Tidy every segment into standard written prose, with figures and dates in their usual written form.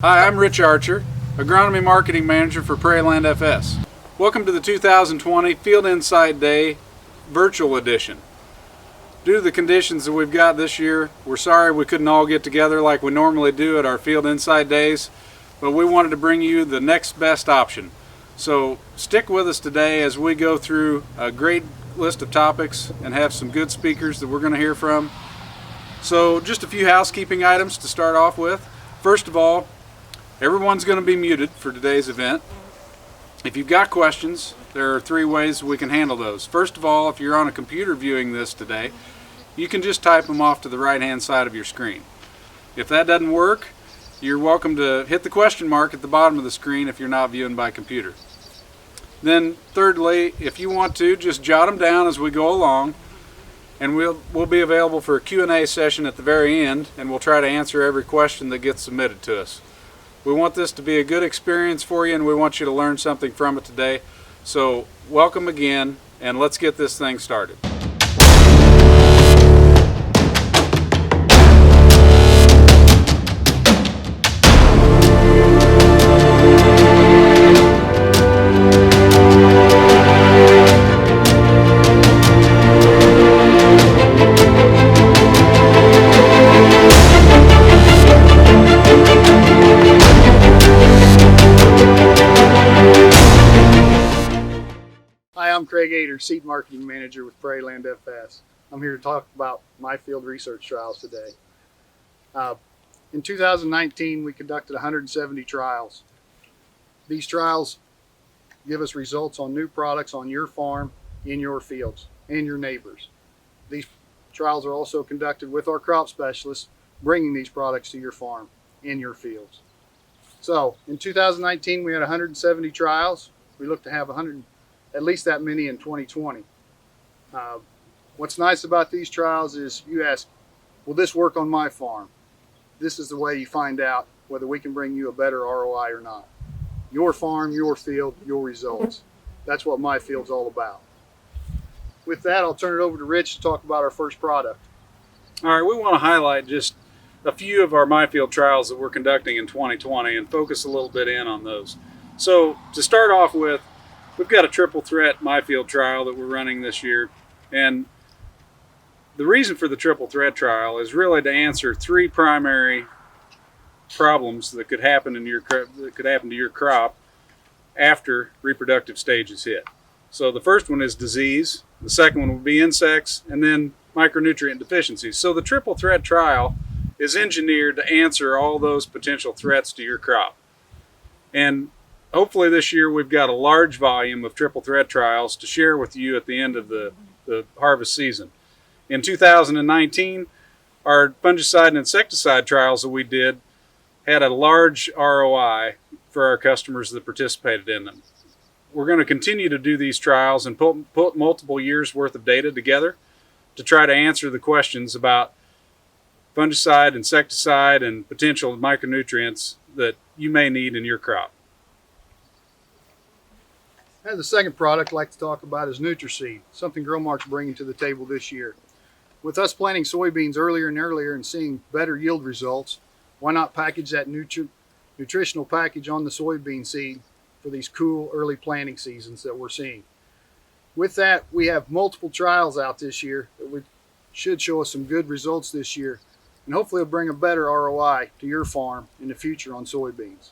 Hi, I'm Rich Archer, Agronomy Marketing Manager for Prairieland FS. Welcome to the 2020 Field Insight Day Virtual Edition. Due to the conditions that we've got this year, we're sorry we couldn't all get together like we normally do at our Field Insight Days, but we wanted to bring you the next best option. So stick with us today as we go through a great list of topics and have some good speakers that we're going to hear from. So just a few housekeeping items to start off with. First of all, everyone's going to be muted for today's event. If you've got questions, there are three ways we can handle those. First of all, if you're on a computer viewing this today, you can just type them off to the right-hand side of your screen. If that doesn't work, you're welcome to hit the question mark at the bottom of the screen if you're not viewing by computer. Then thirdly, if you want to, just jot them down as we go along, and we'll be available for a Q&A session at the very end, and we'll try to answer every question that gets submitted to us. We want this to be a good experience for you, and we want you to learn something from it today. So welcome again, and let's get this thing started. Hi, I'm Craig Ader, Seed Marketing Manager with Prairieland FS. I'm here to talk about my field research trials today. In 2019, we conducted 170 trials. These trials give us results on new products on your farm, in your fields, and your neighbors. These trials are also conducted with our crop specialists, bringing these products to your farm, in your fields. So, in 2019, we had 170 trials. We look to have at least that many in 2020. What's nice about these trials is you ask, will this work on my farm? This is the way you find out whether we can bring you a better ROI or not. Your farm, your field, your results. That's what my field's all about. With that, I'll turn it over to Rich to talk about our first product. All right, we want to highlight just a few of our MyField trials that we're conducting in 2020 and focus a little bit in on those. So to start off with, we've got a triple threat MyField trial that we're running this year, and the reason for the triple threat trial is really to answer three primary problems that could happen to your crop after reproductive stages hit. So the first one is disease, the second one would be insects, and then micronutrient deficiencies. So the triple threat trial is engineered to answer all those potential threats to your crop. And hopefully this year we've got a large volume of triple threat trials to share with you at the end of the harvest season. In 2019, our fungicide and insecticide trials that we did had a large ROI for our customers that participated in them. We're going to continue to do these trials and put multiple years worth of data together to try to answer the questions about fungicide, insecticide, and potential micronutrients that you may need in your crop. And the second product I'd like to talk about is NutriSeed, something Growmark's bringing to the table this year. With us planting soybeans earlier and earlier and seeing better yield results, why not package that nutritional package on the soybean seed for these cool early planting seasons that we're seeing? With that, we have multiple trials out this year that should show us some good results this year, and hopefully it'll bring a better ROI to your farm in the future on soybeans.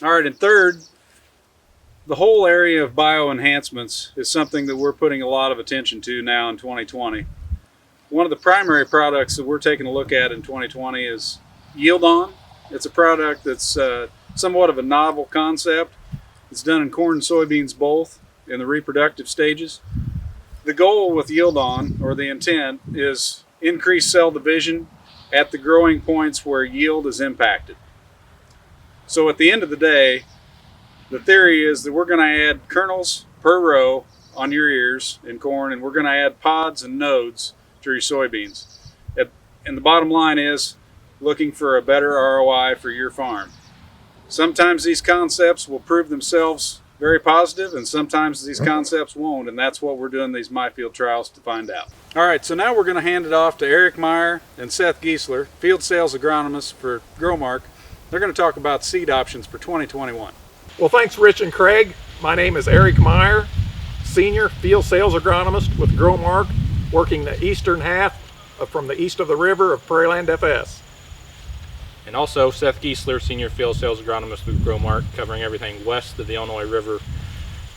All right, and third, the whole area of bioenhancements is something that we're putting a lot of attention to now in 2020. One of the primary products that we're taking a look at in 2020 is Yield On. It's a product that's somewhat of a novel concept. It's done in corn and soybeans both in the reproductive stages. The goal with Yield On, or the intent, is increase cell division at the growing points where yield is impacted. So at the end of the day, the theory is that we're going to add kernels per row on your ears in corn, and we're going to add pods and nodes to your soybeans. And the bottom line is looking for a better ROI for your farm. Sometimes these concepts will prove themselves very positive, and sometimes these concepts won't, and that's what we're doing these MyField trials to find out. All right, so now we're going to hand it off to Eric Meyer and Seth Giesler, field sales agronomists for Growmark. They're going to talk about seed options for 2021. Well, thanks, Rich and Craig. My name is Eric Meyer, Senior Field Sales Agronomist with Growmark, working the eastern half from the east of the river of Prairieland FS. And also Seth Giesler, Senior Field Sales Agronomist with Growmark, covering everything west of the Illinois River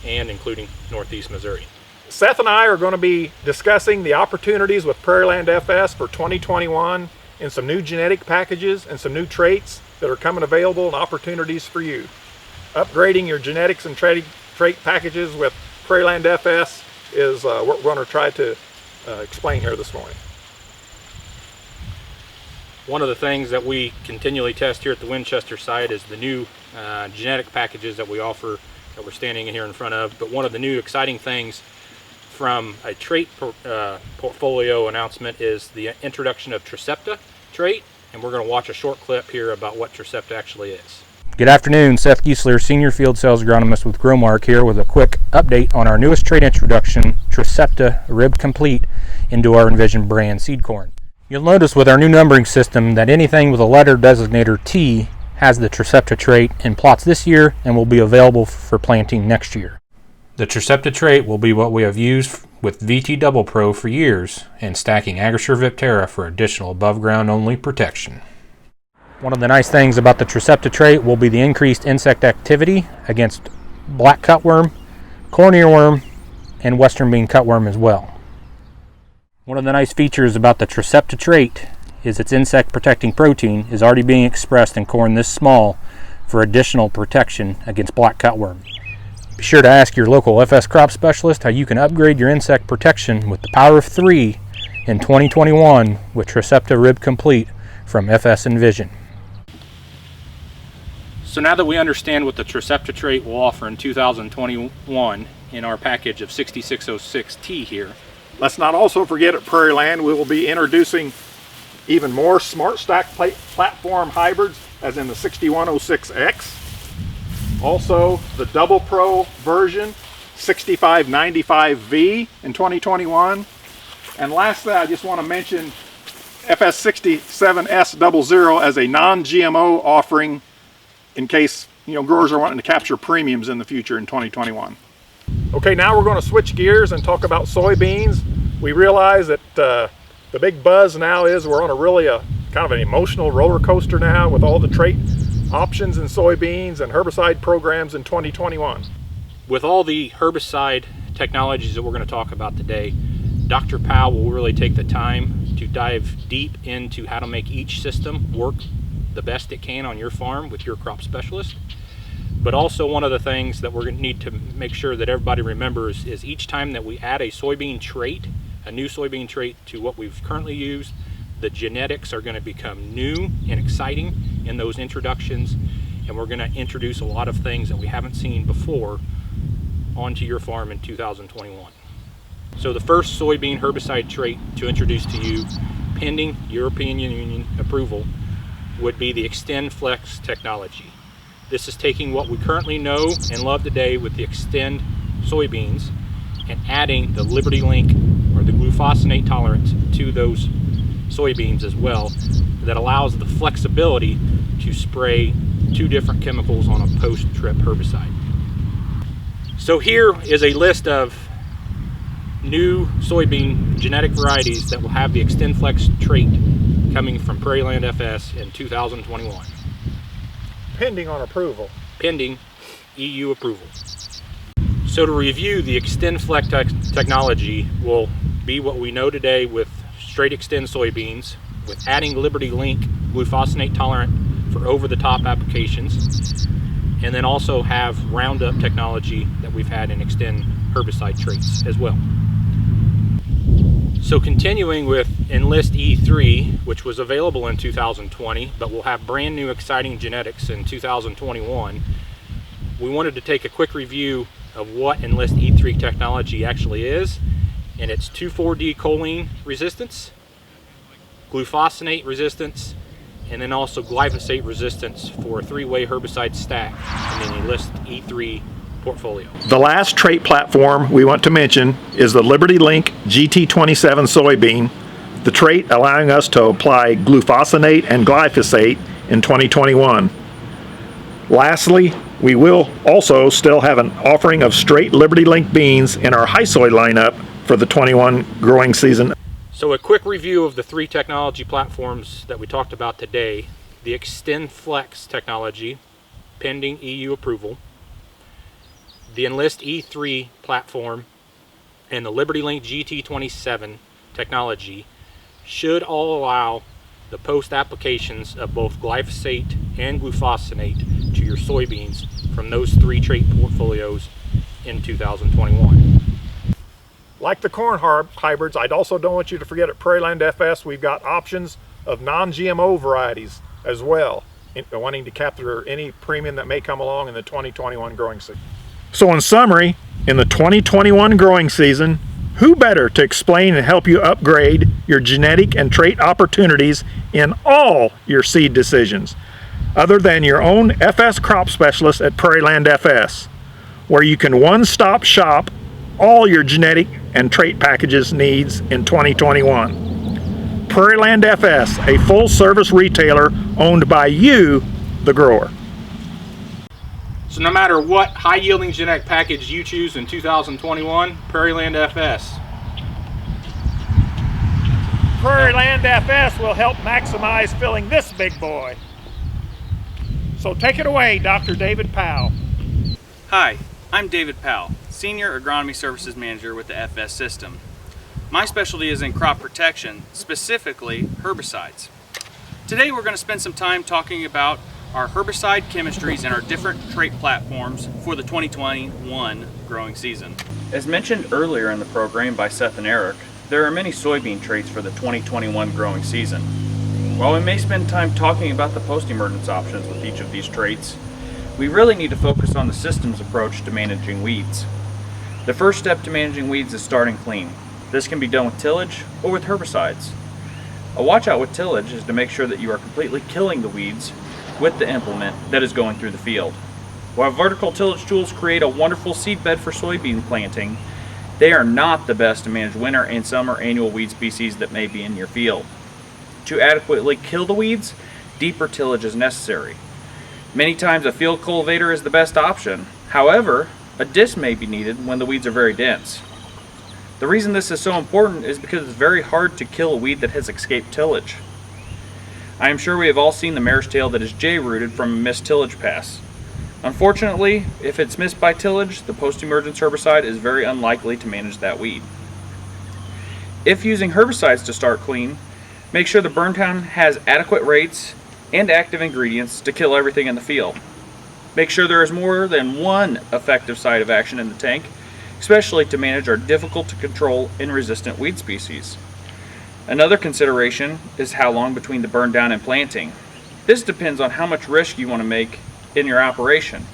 and including northeast Missouri. Seth and I are going to be discussing the opportunities with Prairieland FS for 2021 and some new genetic packages and some new traits that are coming available and opportunities for you. Upgrading your genetics and trait packages with Prairieland FS is what we're going to try to explain here this morning. One of the things that we continually test here at the Winchester site is the new genetic packages that we offer that we're standing here in front of. But one of the new exciting things from a trait portfolio announcement is the introduction of Tricepta trait, and we're going to watch a short clip here about what Tricepta actually is. Good afternoon, Seth Giesler, Senior Field Sales Agronomist with Growmark here with a quick update on our newest trait introduction, Tricepta Rib Complete, into our Envision brand seed corn. You'll notice with our new numbering system that anything with a letter designator T has the Tricepta trait in plots this year and will be available for planting next year. The Tricepta trait will be what we have used with VT Double Pro for years and stacking Agrosure Viptera for additional above ground only protection. One of the nice things about the Tricepta trait will be the increased insect activity against black cutworm, corn earworm, and western bean cutworm as well. One of the nice features about the Tricepta trait is its insect protecting protein is already being expressed in corn this small for additional protection against black cutworm. Be sure to ask your local FS crop specialist how you can upgrade your insect protection with the power of 3 in 2021 with Tricepta Rib Complete from FS Envision. So now that we understand what the Tricepta trait will offer in 2021 in our package of 6606T here, Let's not also forget at Prairieland we will be introducing even more Smart Stack platform hybrids, as in the 6106X. Also the Double Pro version 6595V in 2021. And lastly, I just want to mention FS67S00 as a non-GMO offering in case growers are wanting to capture premiums in the future in 2021. Okay, now we're going to switch gears and talk about soybeans. We realize that the big buzz now is we're on a kind of an emotional roller coaster now with all the trait options in soybeans and herbicide programs in 2021. with all the herbicide technologies that we're going to talk about today, Dr. Powell will really take the time to dive deep into how to make each system work the best it can on your farm with your crop specialist. But also one of the things that we're going to need to make sure that everybody remembers is each time that we add a soybean trait, a new soybean trait to what we've currently used, the genetics are going to become new and exciting in those introductions, and we're going to introduce a lot of things that we haven't seen before onto your farm in 2021. So the first soybean herbicide trait to introduce to you, pending European Union approval, would be the Xtend Flex technology. This is taking what we currently know and love today with the Xtend soybeans and adding the Liberty Link or the glufosinate tolerance to those soybeans as well, that allows the flexibility to spray 2 different chemicals on a post-trip herbicide. So here is a list of new soybean genetic varieties that will have the Xtend Flex trait coming from Prairieland FS in 2021. Pending on approval. Pending EU approval. So to review, the Xtend Flex technology will be what we know today with straight Xtend soybeans, with adding Liberty Link glufosinate tolerant for over-the-top applications, and then also have Roundup technology that we've had in Xtend herbicide traits as well. So continuing with Enlist E3, which was available in 2020, but will have brand new exciting genetics in 2021, we wanted to take a quick review of what Enlist E3 technology actually is, and it's 2,4-D choline resistance, glufosinate resistance, and then also glyphosate resistance for a 3-way herbicide stack in the Enlist E3 portfolio. The last trait platform we want to mention is the Liberty Link GT27 soybean, the trait allowing us to apply glufosinate and glyphosate in 2021. Lastly, we will also still have an offering of straight Liberty Link beans in our high soy lineup for the 21 growing season. So a quick review of the 3 technology platforms that we talked about today. The Extend Flex technology, pending EU approval. The Enlist E3 platform and the Liberty Link GT27 technology should all allow the post applications of both glyphosate and glufosinate to your soybeans from those 3 trait portfolios in 2021. Like the corn hybrids, I also don't want you to forget at Prairieland FS we've got options of non-GMO varieties as well, wanting to capture any premium that may come along in the 2021 growing season. So in summary, in the 2021 growing season, who better to explain and help you upgrade your genetic and trait opportunities in all your seed decisions, other than your own FS crop specialist at Prairieland FS, where you can one-stop shop all your genetic and trait packages needs in 2021. Prairieland FS, a full-service retailer owned by you, the grower. So no matter what high-yielding genetic package you choose in 2021, Prairieland FS. Prairieland FS will help maximize filling this big boy. So take it away, Dr. David Powell. Hi, I'm David Powell, Senior Agronomy Services Manager with the FS system. My specialty is in crop protection, specifically herbicides. Today we're going to spend some time talking about our herbicide chemistries and our different trait platforms for the 2021 growing season. As mentioned earlier in the program by Seth and Eric, there are many soybean traits for the 2021 growing season. While we may spend time talking about the post-emergence options with each of these traits, we really need to focus on the systems approach to managing weeds. The first step to managing weeds is starting clean. This can be done with tillage or with herbicides. A watch out with tillage is to make sure that you are completely killing the weeds with the implement that is going through the field. While vertical tillage tools create a wonderful seed bed for soybean planting, they are not the best to manage winter and summer annual weed species that may be in your field. To adequately kill the weeds, deeper tillage is necessary. Many times a field cultivator is the best option. However, a disc may be needed when the weeds are very dense. The reason this is so important is because it's very hard to kill a weed that has escaped tillage. I am sure we have all seen the mare's tail that is J-rooted from a missed tillage pass. Unfortunately, if it's missed by tillage, the post-emergence herbicide is very unlikely to manage that weed. If using herbicides to start clean, make sure the burn down has adequate rates and active ingredients to kill everything in the field. Make sure there is more than one effective site of action in the tank, especially to manage our difficult to control and resistant weed species. Another consideration is how long between the burn down and planting. This depends on how much risk you want to make in your operation.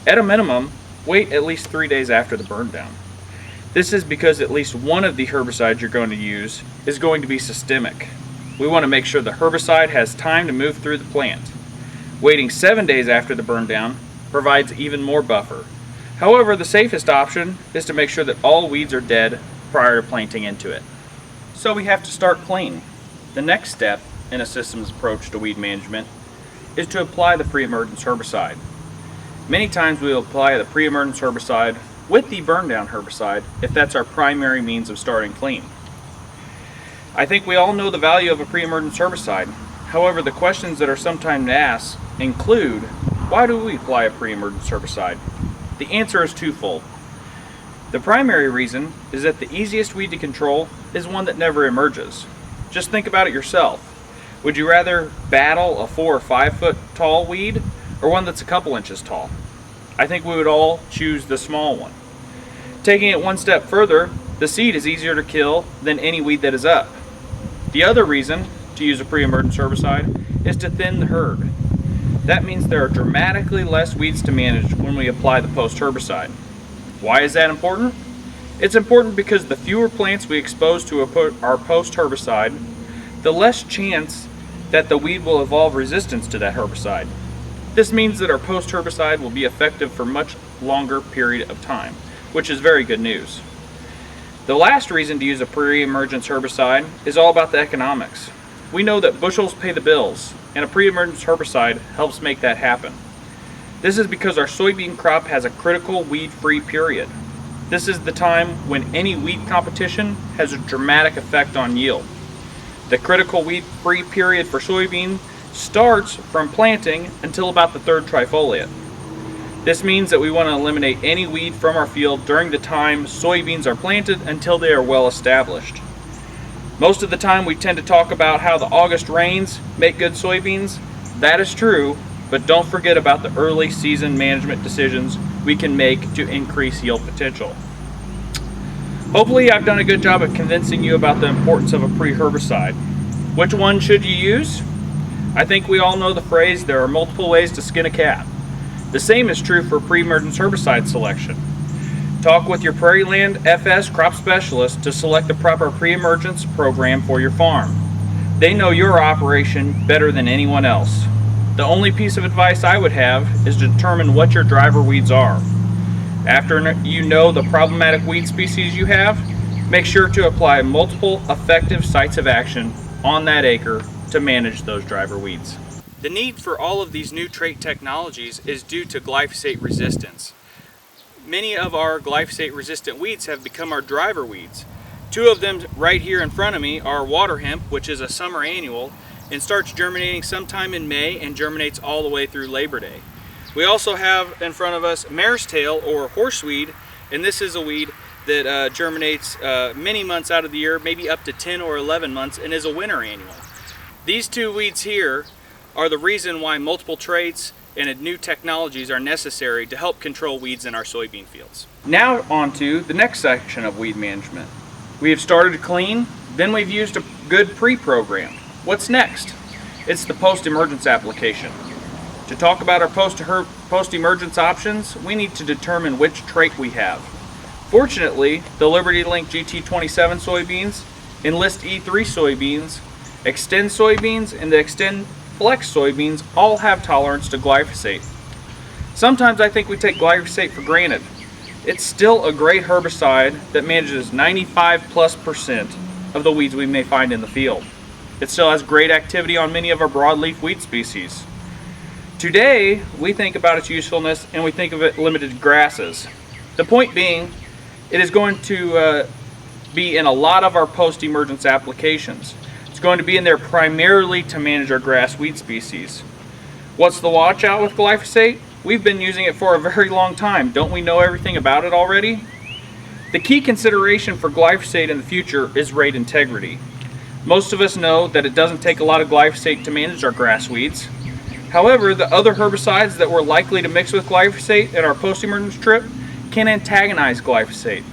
At a minimum, wait at least 3 days after the burn down. This is because at least one of the herbicides you're going to use is going to be systemic. We want to make sure the herbicide has time to move through the plant. Waiting 7 days after the burn down provides even more buffer. However, the safest option is to make sure that all weeds are dead prior to planting into it. So we have to start clean. The next step in a systems approach to weed management is to apply the pre-emergence herbicide. Many times we will apply the pre-emergence herbicide with the burn down herbicide if that's our primary means of starting clean. I think we all know the value of a pre-emergence herbicide. However, the questions that are sometimes asked include, why do we apply a pre-emergence herbicide? The answer is twofold. The primary reason is that the easiest weed to control is one that never emerges. Just think about it yourself. Would you rather battle a 4 or 5 foot tall weed or one that's a couple inches tall? I think we would all choose the small one. Taking it one step further, the seed is easier to kill than any weed that is up. The other reason to use a pre-emergence herbicide is to thin the herd. That means there are dramatically less weeds to manage when we apply the post herbicide. Why is that important? It's important because the fewer plants we expose to our post herbicide, the less chance that the weed will evolve resistance to that herbicide. This means that our post herbicide will be effective for much longer period of time, which is very good news. The last reason to use a pre-emergence herbicide is all about the economics. We know that bushels pay the bills, and a pre-emergence herbicide helps make that happen. This is because our soybean crop has a critical weed-free period. This is the time when any weed competition has a dramatic effect on yield. The critical weed-free period for soybean starts from planting until about the third trifoliate. This means that we want to eliminate any weed from our field during the time soybeans are planted until they are well established. Most of the time we tend to talk about how the August rains make good soybeans. That is true, but don't forget about the early season management decisions we can make to increase yield potential. Hopefully I've done a good job of convincing you about the importance of a pre-herbicide. Which one should you use? I think we all know the phrase, there are multiple ways to skin a cat. The same is true for pre-emergence herbicide selection. Talk with your Prairieland FS crop specialist to select the proper pre-emergence program for your farm. They know your operation better than anyone else. The only piece of advice I would have is to determine what your driver weeds are. After you know the problematic weed species you have, make sure to apply multiple effective sites of action on that acre to manage those driver weeds. The need for all of these new trait technologies is due to glyphosate resistance. Many of our glyphosate resistant weeds have become our driver weeds. Two of them right here in front of me are water hemp, which is a summer annual and starts germinating sometime in May and germinates all the way through Labor Day. We also have in front of us mare's tail or horseweed, and this is a weed that germinates many months out of the year, maybe up to 10 or 11 months, and is a winter annual. These two weeds here are the reason why multiple traits and new technologies are necessary to help control weeds in our soybean fields. Now on to the next section of weed management. We have started clean, then we've used a good pre-program. What's next? It's the post-emergence application. To talk about our post-emergence options, we need to determine which trait we have. Fortunately, the Liberty Link GT27 soybeans, Enlist E3 soybeans, Extend soybeans, and the Extend Flex soybeans all have tolerance to glyphosate. Sometimes I think we take glyphosate for granted. It's still a great herbicide that manages 95+% of the weeds we may find in the field. It still has great activity on many of our broadleaf weed species. Today, we think about its usefulness and we think of it limited to grasses. The point being, it is going to be in a lot of our post-emergence applications. It's going to be in there primarily to manage our grass weed species. What's the watch out with glyphosate? We've been using it for a very long time. Don't we know everything about it already? The key consideration for glyphosate in the future is rate integrity. Most of us know that it doesn't take a lot of glyphosate to manage our grass weeds. However, the other herbicides that we're likely to mix with glyphosate in our post-emergence trip can antagonize glyphosate.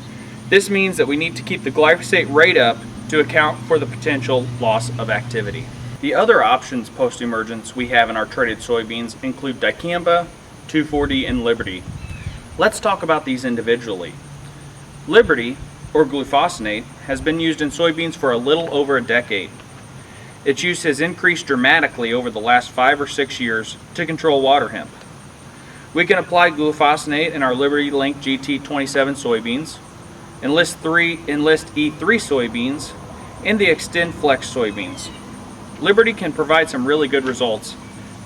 This means that we need to keep the glyphosate rate up to account for the potential loss of activity. The other options post-emergence we have in our traded soybeans include dicamba, 2,4-D, and Liberty. Let's talk about these individually. Liberty, or glufosinate, has been used in soybeans for a little over a decade. Its use has increased dramatically over the last 5 or 6 years to control water hemp. We can apply glufosinate in our Liberty Link GT27 soybeans, Enlist E3 soybeans, and the Extend Flex soybeans. Liberty can provide some really good results,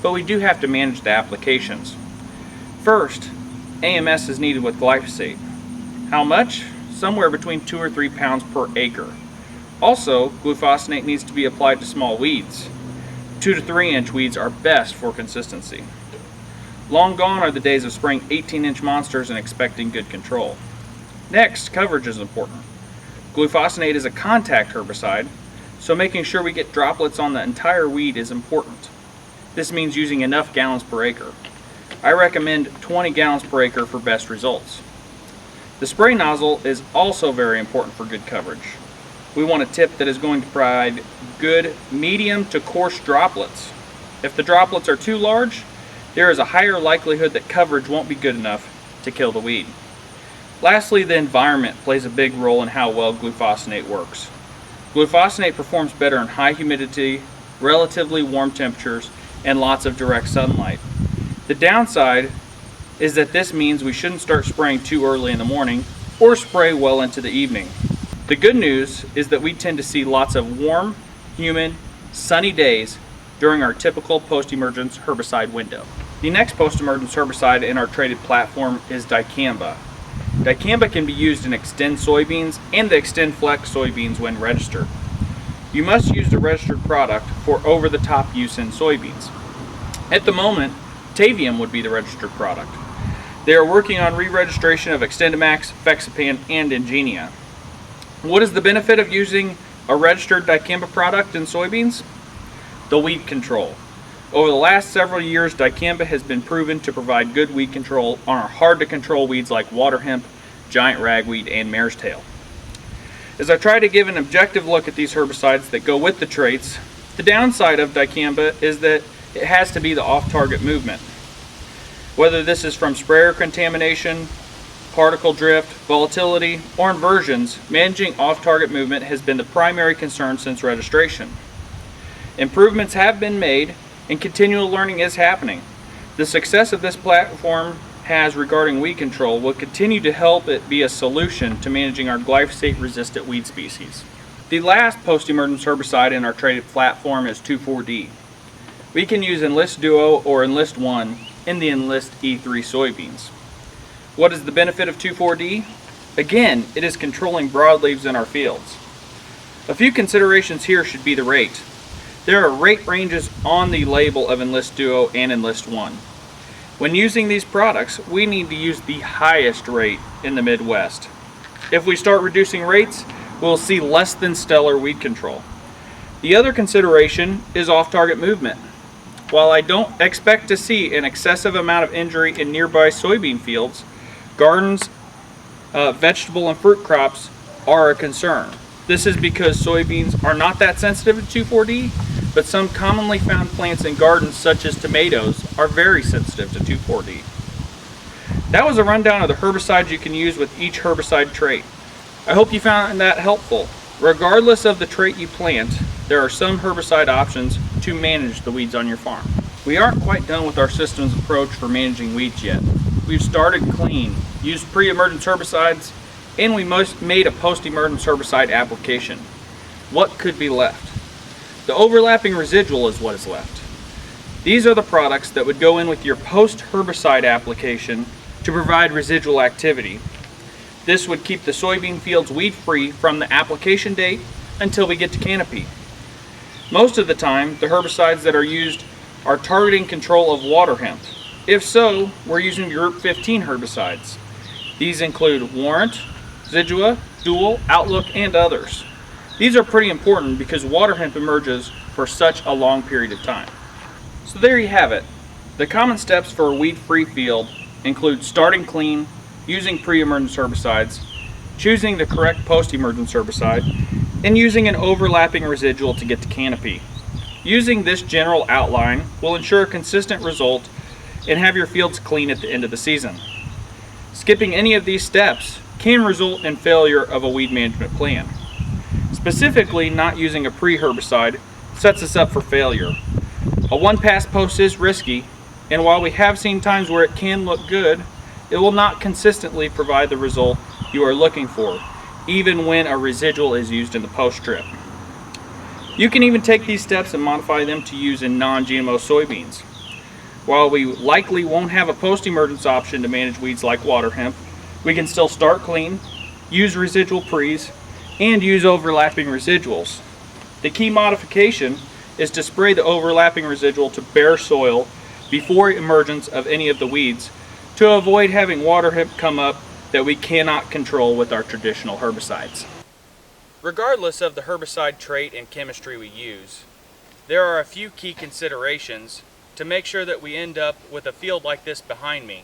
but we do have to manage the applications. First, AMS is needed with glyphosate. How much? Somewhere between 2 or 3 pounds per acre. Also, glufosinate needs to be applied to small weeds. 2 to 3 inch weeds are best for consistency. Long gone are the days of spraying 18-inch monsters and expecting good control. Next, coverage is important. Glufosinate is a contact herbicide, so making sure we get droplets on the entire weed is important. This means using enough gallons per acre. I recommend 20 gallons per acre for best results. The spray nozzle is also very important for good coverage. We want a tip that is going to provide good medium to coarse droplets. If the droplets are too large, there is a higher likelihood that coverage won't be good enough to kill the weed. Lastly, the environment plays a big role in how well glufosinate works. Glufosinate performs better in high humidity, relatively warm temperatures, and lots of direct sunlight. The downside is that this means we shouldn't start spraying too early in the morning or spray well into the evening. The good news is that we tend to see lots of warm, humid, sunny days during our typical post-emergence herbicide window. The next post-emergence herbicide in our traded platform is dicamba. Dicamba can be used in Xtend soybeans and the Xtend Flex soybeans when registered. You must use the registered product for over-the-top use in soybeans. At the moment, Tavium would be the registered product. They are working on re-registration of XtendiMax, Fexapan, and Ingenia. What is the benefit of using a registered dicamba product in soybeans? The weed control. Over the last several years, dicamba has been proven to provide good weed control on our hard-to-control weeds like water hemp, giant ragweed, and mare's tail. As I try to give an objective look at these herbicides that go with the traits, the downside of dicamba is that it has to be the off-target movement. Whether this is from sprayer contamination, particle drift, volatility, or inversions, managing off-target movement has been the primary concern since registration. Improvements have been made and continual learning is happening. The success of this platform has regarding weed control will continue to help it be a solution to managing our glyphosate-resistant weed species. The last post-emergence herbicide in our traded platform is 2,4-D. We can use Enlist Duo or Enlist 1 in the Enlist E3 soybeans. What is the benefit of 2,4-D? Again, it is controlling broadleaves in our fields. A few considerations here should be the rate. There are rate ranges on the label of Enlist Duo and Enlist 1. When using these products, we need to use the highest rate in the Midwest. If we start reducing rates, we'll see less than stellar weed control. The other consideration is off-target movement. While I don't expect to see an excessive amount of injury in nearby soybean fields, gardens, vegetable and fruit crops are a concern. This is because soybeans are not that sensitive to 2,4-D, but some commonly found plants in gardens such as tomatoes are very sensitive to 2,4-D. That was a rundown of the herbicides you can use with each herbicide trait. I hope you found that helpful. Regardless of the trait you plant, there are some herbicide options to manage the weeds on your farm. We aren't quite done with our systems approach for managing weeds yet. We've started clean, used pre-emergence herbicides, and we made a post-emergence herbicide application. What could be left? The overlapping residual is what is left. These are the products that would go in with your post-herbicide application to provide residual activity. This would keep the soybean fields weed-free from the application date until we get to canopy. Most of the time, the herbicides that are used are targeting control of water hemp. If so, we're using Group 15 herbicides. These include Warrant, Zidua, Dual, Outlook, and others. These are pretty important because water hemp emerges for such a long period of time. So there you have it. The common steps for a weed-free field include starting clean, using pre-emergence herbicides, choosing the correct post-emergence herbicide, and using an overlapping residual to get to canopy. Using this general outline will ensure a consistent result and have your fields clean at the end of the season. Skipping any of these steps can result in failure of a weed management plan. Specifically, not using a pre-herbicide sets us up for failure. A one-pass post is risky, and while we have seen times where it can look good, it will not consistently provide the result you are looking for, even when a residual is used in the post strip. You can even take these steps and modify them to use in non-GMO soybeans. While we likely won't have a post-emergence option to manage weeds like water hemp, we can still start clean, use residual pre's, and use overlapping residuals. The key modification is to spray the overlapping residual to bare soil before emergence of any of the weeds to avoid having water hemp come up that we cannot control with our traditional herbicides. Regardless of the herbicide trait and chemistry we use, there are a few key considerations to make sure that we end up with a field like this behind me,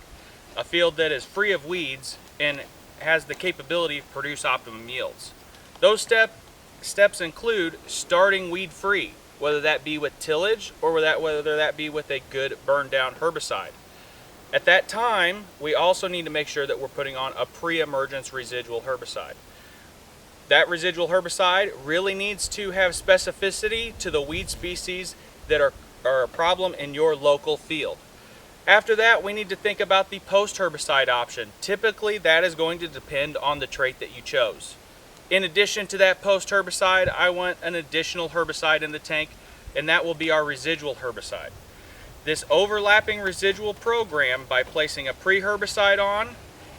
a field that is free of weeds and has the capability to produce optimum yields. Those steps include starting weed-free, whether that be with tillage or whether that be with a good burn-down herbicide. At that time, we also need to make sure that we're putting on a pre-emergence residual herbicide. That residual herbicide really needs to have specificity to the weed species that are a problem in your local field. After that, we need to think about the post-herbicide option. Typically, that is going to depend on the trait that you chose. In addition to that post-herbicide, I want an additional herbicide in the tank, and that will be our residual herbicide. This overlapping residual program, by placing a pre-herbicide on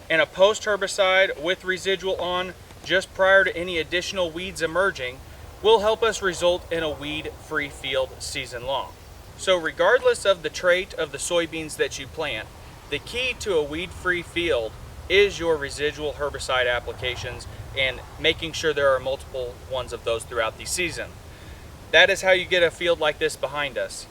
and a post-herbicide with residual on just prior to any additional weeds emerging, will help us result in a weed-free field season long. So regardless of the trait of the soybeans that you plant, the key to a weed-free field is your residual herbicide applications and making sure there are multiple ones of those throughout the season. That is how you get a field like this behind us.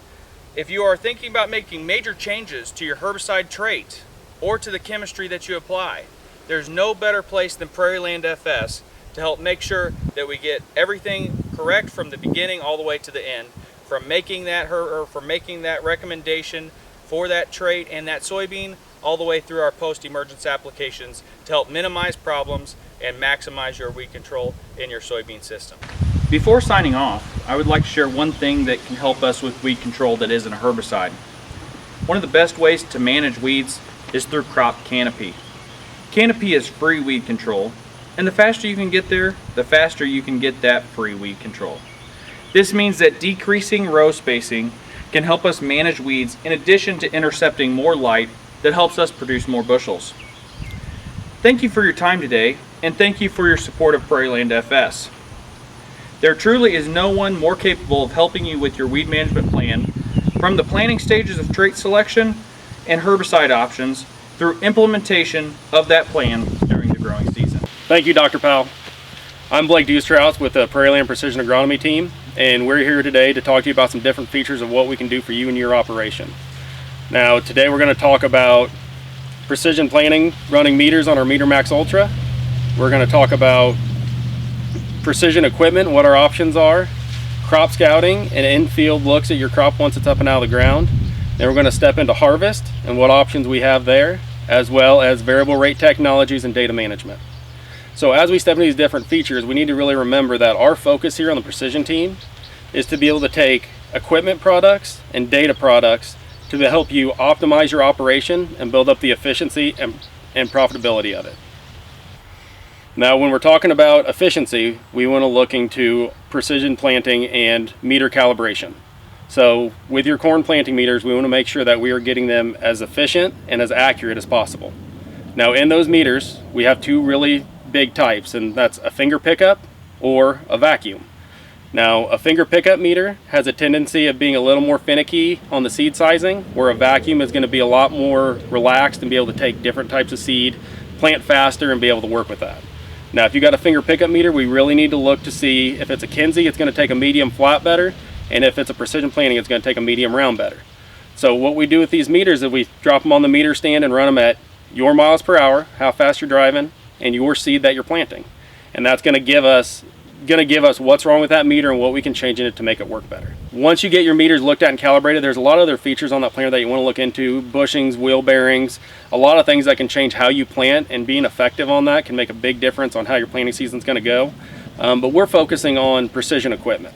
If you are thinking about making major changes to your herbicide trait or to the chemistry that you apply, there's no better place than Prairieland FS to help make sure that we get everything correct from the beginning all the way to the end, from making that recommendation for that trait and that soybean all the way through our post-emergence applications to help minimize problems and maximize your weed control in your soybean system. Before signing off, I would like to share one thing that can help us with weed control that isn't a herbicide. One of the best ways to manage weeds is through crop canopy. Canopy is free weed control, and the faster you can get there, the faster you can get that free weed control. This means that decreasing row spacing can help us manage weeds in addition to intercepting more light that helps us produce more bushels. Thank you for your time today, and thank you for your support of Prairieland FS. There truly is no one more capable of helping you with your weed management plan, from the planning stages of trait selection and herbicide options through implementation of that plan during the growing season. Thank you, Dr. Powell. I'm Blake Duestrauss with the Prairieland Precision Agronomy team, and we're here today to talk to you about some different features of what we can do for you and your operation. Now, today we're going to talk about precision planting, running meters on our Meter Max Ultra. We're going to talk about precision equipment, what our options are, crop scouting, and in-field looks at your crop once it's up and out of the ground. Then we're going to step into harvest and what options we have there, as well as variable rate technologies and data management. So as we step into these different features, we need to really remember that our focus here on the precision team is to be able to take equipment products and data products to help you optimize your operation and build up the efficiency and profitability of it. Now, when we're talking about efficiency, we want to look into precision planting and meter calibration. So with your corn planting meters, we want to make sure that we are getting them as efficient and as accurate as possible. Now, in those meters, we have two really big types, and that's a finger pickup or a vacuum. Now, a finger pickup meter has a tendency of being a little more finicky on the seed sizing, where a vacuum is going to be a lot more relaxed and be able to take different types of seed, plant faster, and be able to work with that. Now, if you got a finger pickup meter, we really need to look to see if it's a Kinsey, it's going to take a medium flat better, and if it's a precision planting, it's going to take a medium round better. So what we do with these meters is we drop them on the meter stand and run them at your miles per hour, how fast you're driving, and your seed that you're planting. And that's going to give us what's wrong with that meter and what we can change in it to make it work better. Once you get your meters looked at and calibrated, there's a lot of other features on that planter that you want to look into, bushings, wheel bearings, a lot of things that can change how you plant, and being effective on that can make a big difference on how your planting season's going to go. But we're focusing on precision equipment.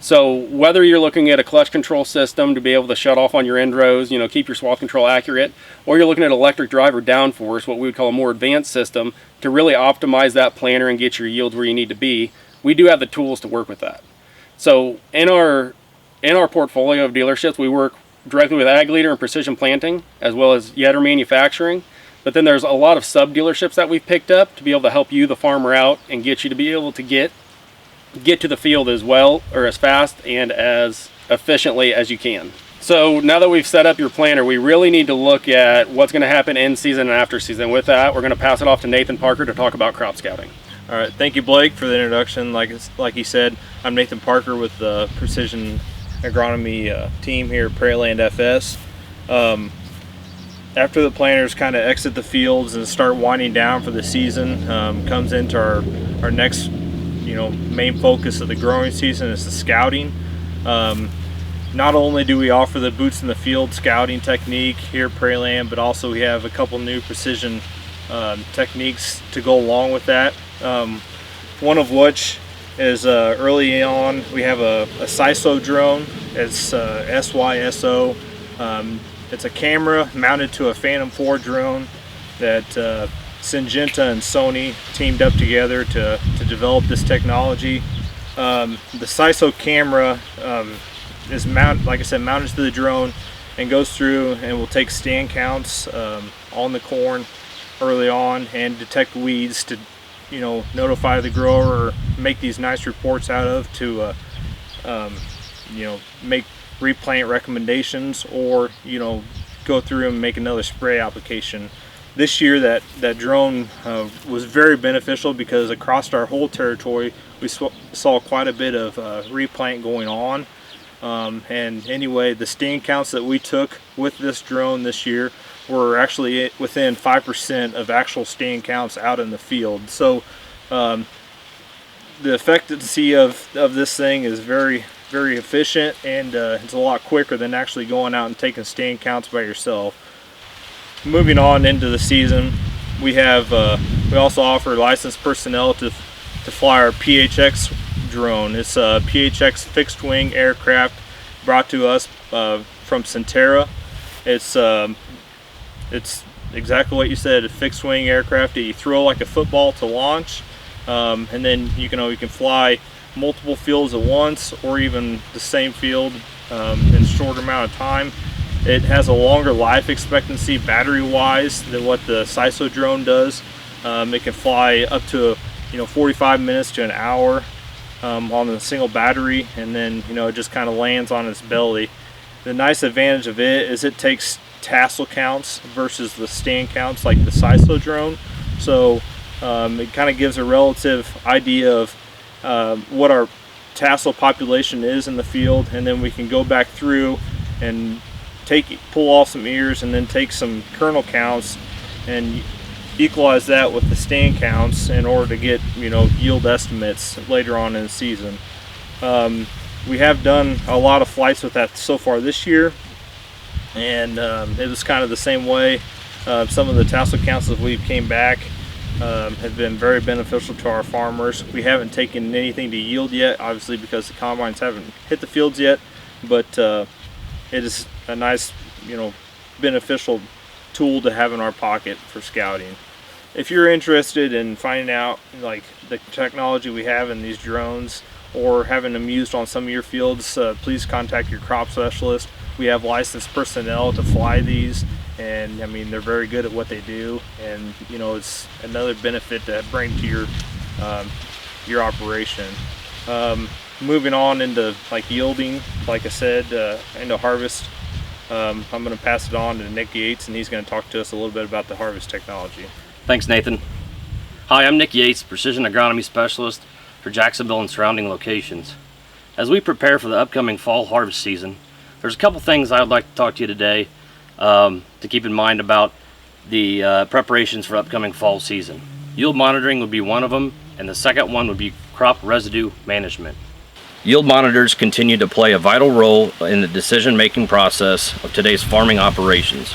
So whether you're looking at a clutch control system to be able to shut off on your end rows, keep your swath control accurate, or you're looking at electric drive or downforce, what we would call a more advanced system, to really optimize that planter and get your yields where you need to be, we do have the tools to work with that. So in our portfolio of dealerships, we work directly with Ag Leader and Precision Planting, as well as Yetter Manufacturing. But then there's a lot of sub dealerships that we've picked up to be able to help you, the farmer, out and get you to be able to get to the field as well, or as fast and as efficiently as you can. So now that we've set up your planter, we really need to look at what's going to happen in season and after season. With that, we're going to pass it off to Nathan Parker to talk about crop scouting. All right, thank you, Blake, for the introduction. Like he said, I'm Nathan Parker with the Precision Agronomy team here at Prairieland FS. After the planters kind of exit the fields and start winding down for the season, comes into our next main focus of the growing season is the scouting. Not only do we offer the boots in the field scouting technique here at Prairieland, but also we have a couple new precision techniques to go along with that. One of which is early on we have a SISO drone. It's SYSO. It's a camera mounted to a Phantom 4 drone that Syngenta and Sony teamed up together to develop this technology. The CISO camera is like I said, mounted to the drone and goes through and will take stand counts on the corn early on and detect weeds to, you know, notify the grower or make these nice reports out of to, you know, make replant recommendations or, you know, go through and make another spray application. This year that drone was very beneficial because across our whole territory we saw quite a bit of replant going on. And anyway, the stand counts that we took with this drone this year were actually within 5% of actual stand counts out in the field. So the efficiency of this thing is very, very efficient, and it's a lot quicker than actually going out and taking stand counts by yourself. Moving on into the season, we also offer licensed personnel to fly our PHX drone. It's a PHX fixed wing aircraft brought to us from Centera. It's exactly what you said, a fixed wing aircraft that you throw like a football to launch, and then you can fly multiple fields at once or even the same field in a shorter amount of time. It has a longer life expectancy battery wise than what the CISO drone does. It can fly up to 45 minutes to an hour on a single battery, and then it just kind of lands on its belly. The nice advantage of it is it takes tassel counts versus the stand counts like the CISO drone, so it kind of gives a relative idea of what our tassel population is in the field, and then we can go back through and pull off some ears and then take some kernel counts and equalize that with the stand counts in order to get yield estimates later on in the season. We have done a lot of flights with that so far this year, and it was kind of the same way. Some of the tassel counts as we came back have been very beneficial to our farmers. We haven't taken anything to yield yet, obviously because the combines haven't hit the fields yet, but it is a nice beneficial tool to have in our pocket for scouting. If you're interested in finding out like the technology we have in these drones or having them used on some of your fields, please contact your crop specialist. We have licensed personnel to fly these, and I mean they're very good at what they do, and it's another benefit to bring to your operation. Moving on into like yielding, like I said, into harvest, I'm going to pass it on to Nick Yates, and he's going to talk to us a little bit about the harvest technology. Thanks, Nathan. Hi, I'm Nick Yates, Precision Agronomy Specialist for Jacksonville and surrounding locations. As we prepare for the upcoming fall harvest season, there's a couple things I would like to talk to you today to keep in mind about the preparations for upcoming fall season. Yield monitoring would be one of them, and the second one would be crop residue management. Yield monitors continue to play a vital role in the decision-making process of today's farming operations.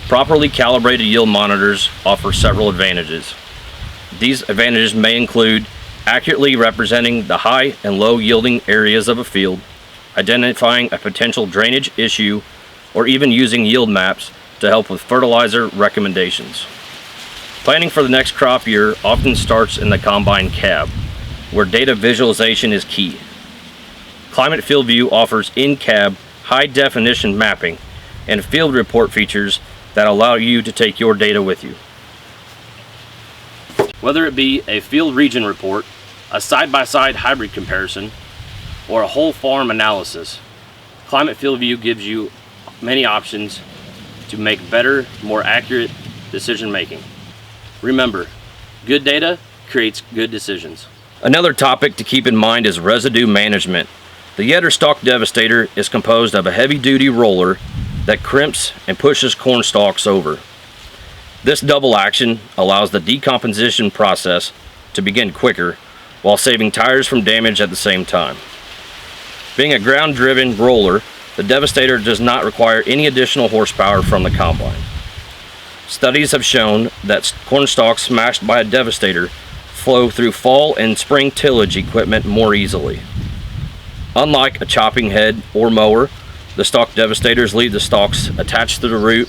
Properly calibrated yield monitors offer several advantages. These advantages may include accurately representing the high and low yielding areas of a field, identifying a potential drainage issue, or even using yield maps to help with fertilizer recommendations. Planning for the next crop year often starts in the combine cab, where data visualization is key. Climate Field View offers in-cab high-definition mapping and field report features that allow you to take your data with you. Whether it be a field region report, a side-by-side hybrid comparison, or a whole farm analysis, Climate Field View gives you many options to make better, more accurate decision making. Remember, good data creates good decisions. Another topic to keep in mind is residue management. The Yetterstalk Devastator is composed of a heavy-duty roller that crimps and pushes corn stalks over. This double action allows the decomposition process to begin quicker while saving tires from damage at the same time. Being a ground-driven roller, the Devastator does not require any additional horsepower from the combine. Studies have shown that corn stalks smashed by a Devastator flow through fall and spring tillage equipment more easily. Unlike a chopping head or mower, The stalk devastators leave the stalks attached to the root,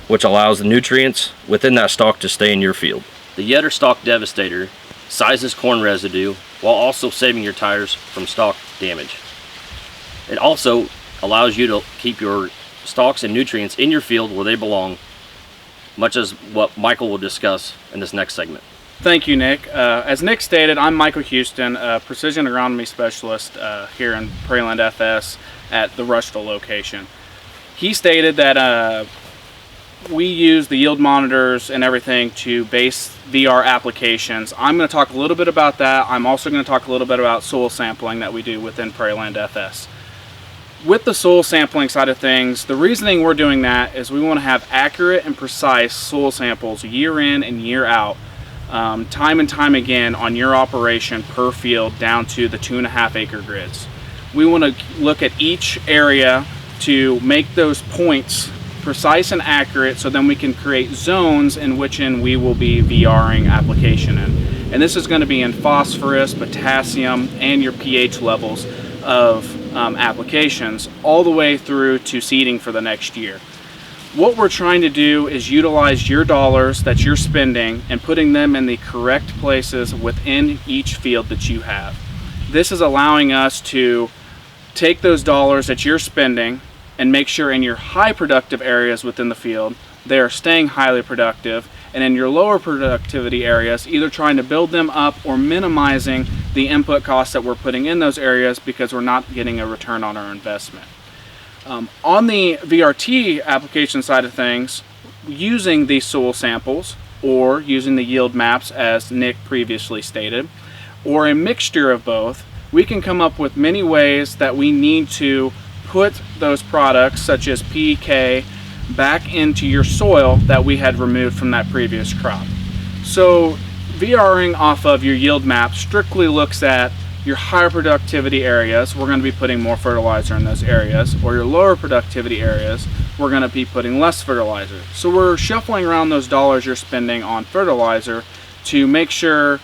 which allows the nutrients within that stalk to stay in your field. The Yetter Stalk Devastator sizes corn residue while also saving your tires from stalk damage. It also allows you to keep your stalks and nutrients in your field where they belong, much as what Michael will discuss in this next segment. Thank you, Nick. As Nick stated, I'm Michael Houston, a precision agronomy specialist here in Prairie Land FS at the Rushville location. He stated that we use the yield monitors and everything to base VR applications. I'm going to talk a little bit about that. I'm also going to talk a little bit about soil sampling that we do within Prairie Land FS. With the soil sampling side of things, the reasoning we're doing that is we want to have accurate and precise soil samples year in and year out, time and time again on your operation per field down to the 2.5 acre grids. We want to look at each area to make those points precise and accurate, so then we can create zones in which we will be VRing application in. And this is going to be in phosphorus, potassium, and your pH levels of applications all the way through to seeding for the next year. What we're trying to do is utilize your dollars that you're spending and putting them in the correct places within each field that you have. This is allowing us to take those dollars that you're spending and make sure in your high productive areas within the field, they are staying highly productive, and in your lower productivity areas, either trying to build them up or minimizing the input costs that we're putting in those areas because we're not getting a return on our investment. On the VRT application side of things, using these soil samples or using the yield maps as Nick previously stated, or a mixture of both, we can come up with many ways that we need to put those products such as PK back into your soil that we had removed from that previous crop. So VRing off of your yield map strictly looks at your higher productivity areas. We're going to be putting more fertilizer in those areas, or your lower productivity areas, we're going to be putting less fertilizer. So we're shuffling around those dollars you're spending on fertilizer to make sure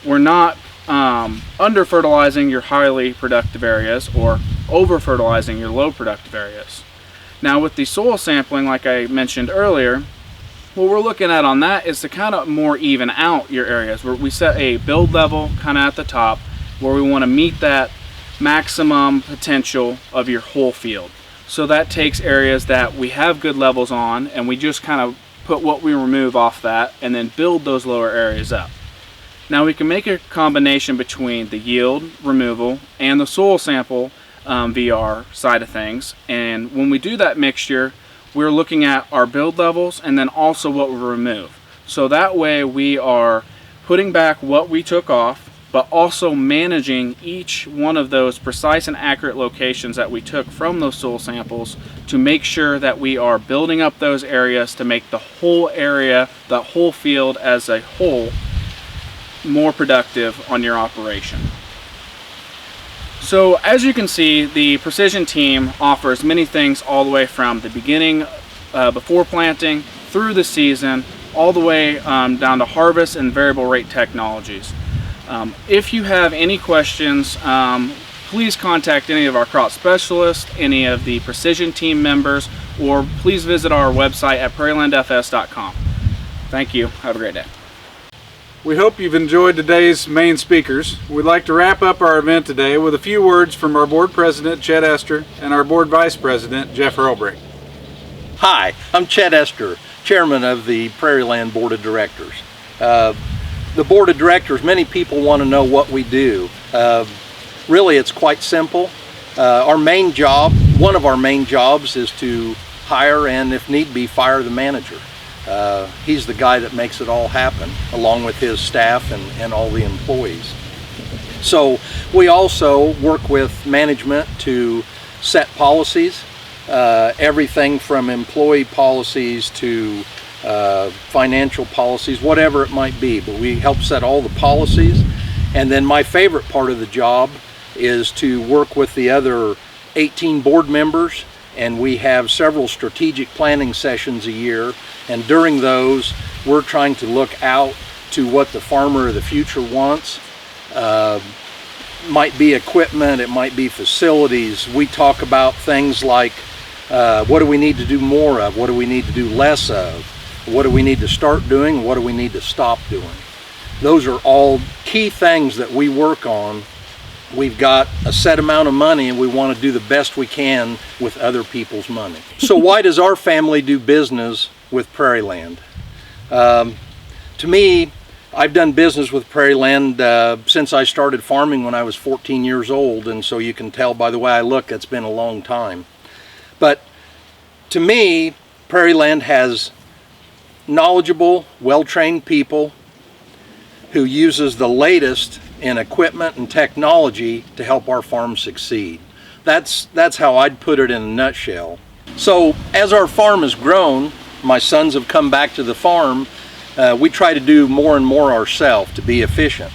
we're not under fertilizing your highly productive areas or over fertilizing your low productive areas. Now with the soil sampling, like I mentioned earlier, what we're looking at on that is to kind of more even out your areas, where we set a build level kind of at the top where we want to meet that maximum potential of your whole field. So that takes areas that we have good levels on, and we just kind of put what we remove off that and then build those lower areas up. Now we can make a combination between the yield removal and the soil sample VR side of things, and when we do that mixture, we're looking at our build levels and then also what we remove. So that way we are putting back what we took off, but also managing each one of those precise and accurate locations that we took from those soil samples to make sure that we are building up those areas to make the whole area, the whole field as a whole, more productive on your operation. So as you can see, the precision team offers many things all the way from the beginning, before planting, through the season, all the way down to harvest and variable rate technologies. If you have any questions, please contact any of our crop specialists, any of the precision team members, or please visit our website at prairielandfs.com. Thank you. Have a great day. We hope you've enjoyed today's main speakers. We'd like to wrap up our event today with a few words from our board president, Chet Esther, and our board vice president, Jeff Hurlbrink. Hi, I'm Chet Esther, chairman of the Prairie Land Board of Directors. The board of directors, many people want to know what we do. Really, it's quite simple. Our main job, one of our main jobs, is to hire and, if need be, fire the manager. He's the guy that makes it all happen, along with his staff and all the employees. So we also work with management to set policies, everything from employee policies to financial policies, whatever it might be, but we help set all the policies. And then my favorite part of the job is to work with the other 18 board members, and we have several strategic planning sessions a year, and during those we're trying to look out to what the farmer of the future wants. Might be equipment, it might be facilities. We talk about things like What do we need to do more of? What do we need to do less of? What do we need to start doing? What do we need to stop doing? Those are all key things that we work on. We've got a set amount of money and we want to do the best we can with other people's money. So why does our family do business with Prairie Land? To me, I've done business with Prairie Land since I started farming when I was 14 years old, and so you can tell by the way I look, it's been a long time. But to me, Prairie Land has knowledgeable, well-trained people who uses the latest in equipment and technology to help our farm succeed. That's how I'd put it in a nutshell. So as our farm has grown, my sons have come back to the farm, we try to do more and more ourselves to be efficient.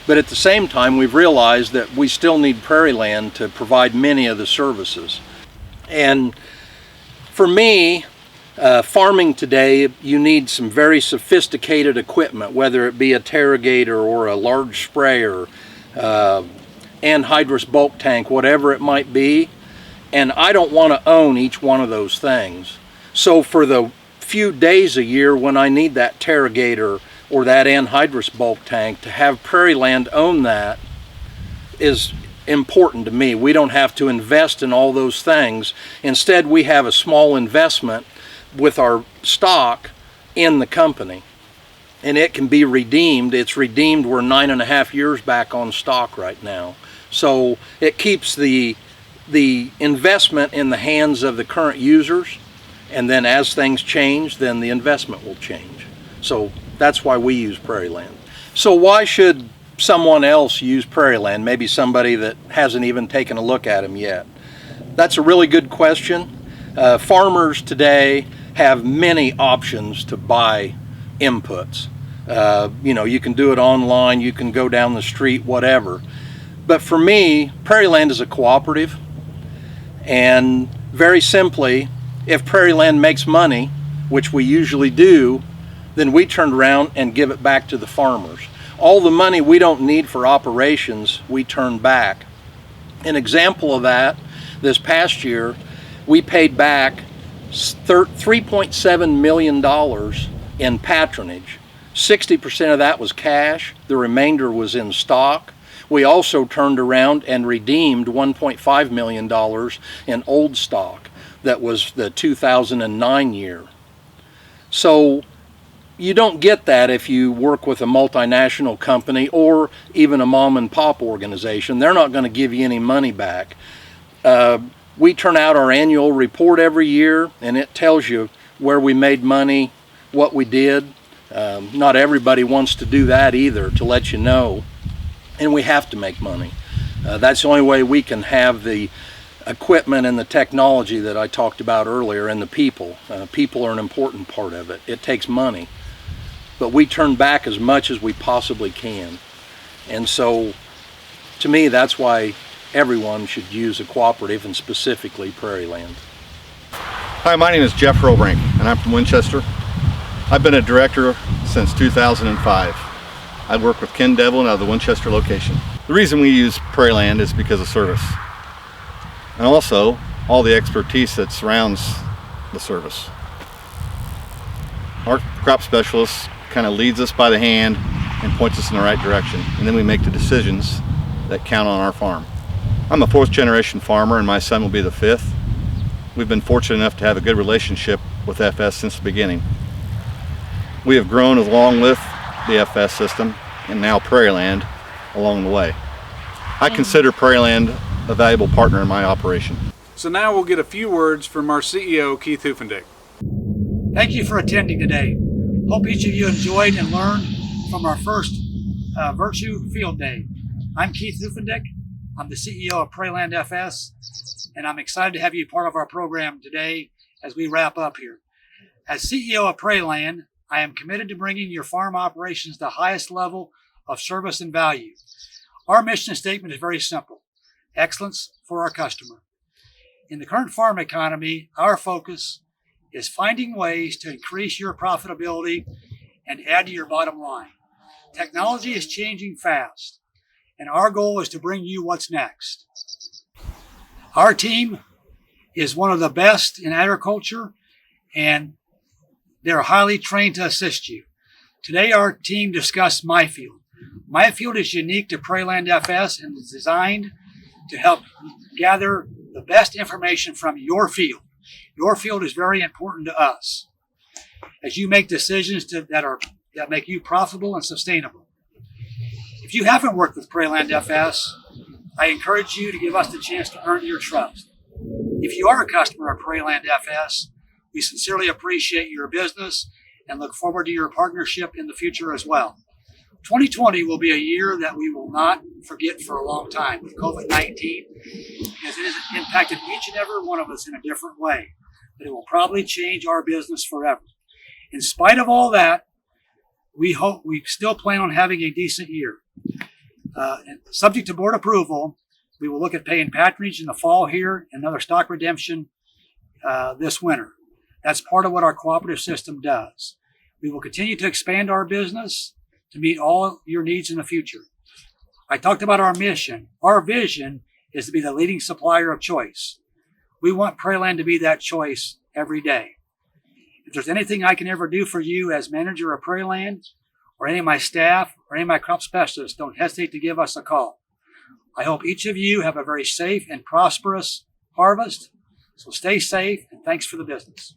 But at the same time, we've realized that we still need Prairie Land to provide many of the services. And for me, farming today, you need some very sophisticated equipment, whether it be a Terrigator or a large sprayer, anhydrous bulk tank, whatever it might be. And I don't want to own each one of those things. So for the few days a year when I need that Terrigator or that anhydrous bulk tank, to have Prairie Land own that is important to me. We don't have to invest in all those things. Instead, we have a small investment with our stock in the company, and it can be redeemed. It's redeemed. We're 9.5 years back on stock right now. So it keeps the investment in the hands of the current users, and then as things change, then the investment will change. So that's why we use Prairie Land. So why should someone else use Prairie Land? Maybe somebody that hasn't even taken a look at them yet. That's a really good question. Farmers today have many options to buy inputs. You can do it online, you can go down the street, whatever. But for me, Prairie Land is a cooperative, and very simply, if Prairie Land makes money, which we usually do, then we turn around and give it back to the farmers. All the money we don't need for operations, we turn back. An example of that, this past year, we paid back $3.7 million in patronage. 60% of that was cash, the remainder was in stock. We also turned around and redeemed $1.5 million in old stock. That was the 2009 year. So you don't get that if you work with a multinational company or even a mom and pop organization. They're not going to give you any money back. We turn out our annual report every year, and it tells you where we made money, what we did. Not everybody wants to do that either, to let you know. And we have to make money. That's the only way we can have the equipment and the technology that I talked about earlier, and the people. People are an important part of it. It takes money. But we turn back as much as we possibly can. And so, to me, that's why everyone should use a cooperative, and specifically Prairie Land. Hi, my name is Jeff Robrink, and I'm from Winchester. I've been a director since 2005. I work with Ken Devlin out of the Winchester location. The reason we use Prairie Land is because of service, and also all the expertise that surrounds the service. Our crop specialist kind of leads us by the hand and points us in the right direction, and then we make the decisions that count on our farm. I'm a fourth generation farmer, and my son will be the fifth. We've been fortunate enough to have a good relationship with FS since the beginning. We have grown along with the FS system and now Prairie Land along the way. I consider Prairie Land a valuable partner in my operation. So now we'll get a few words from our CEO, Keith Hoofendick. Thank you for attending today. Hope each of you enjoyed and learned from our first Virtue Field Day. I'm Keith Hoofendick. I'm the CEO of Prairie Land FS, and I'm excited to have you part of our program today as we wrap up here. As CEO of Prairie Land, I am committed to bringing your farm operations the highest level of service and value. Our mission statement is very simple: excellence for our customer. In the current farm economy, our focus is finding ways to increase your profitability and add to your bottom line. Technology is changing fast, and our goal is to bring you what's next. Our team is one of the best in agriculture, and they're highly trained to assist you. Today, our team discussed MyField. MyField is unique to Prairieland FS and is designed to help gather the best information from your field. Your field is very important to us as you make decisions that make you profitable and sustainable. If you haven't worked with Prairieland FS, I encourage you to give us the chance to earn your trust. If you are a customer of Prairieland FS, we sincerely appreciate your business and look forward to your partnership in the future as well. 2020 will be a year that we will not forget for a long time with COVID-19, because it has impacted each and every one of us in a different way, but it will probably change our business forever. In spite of all that, we still plan on having a decent year. And subject to board approval, we will look at paying patronage in the fall here and another stock redemption this winter. That's part of what our cooperative system does. We will continue to expand our business to meet all your needs in the future. I talked about our mission. Our vision is to be the leading supplier of choice. We want Prairieland to be that choice every day. If there's anything I can ever do for you as manager of Prairieland, or any of my staff, or any of my crop specialists, don't hesitate to give us a call. I hope each of you have a very safe and prosperous harvest. So stay safe, and thanks for the business.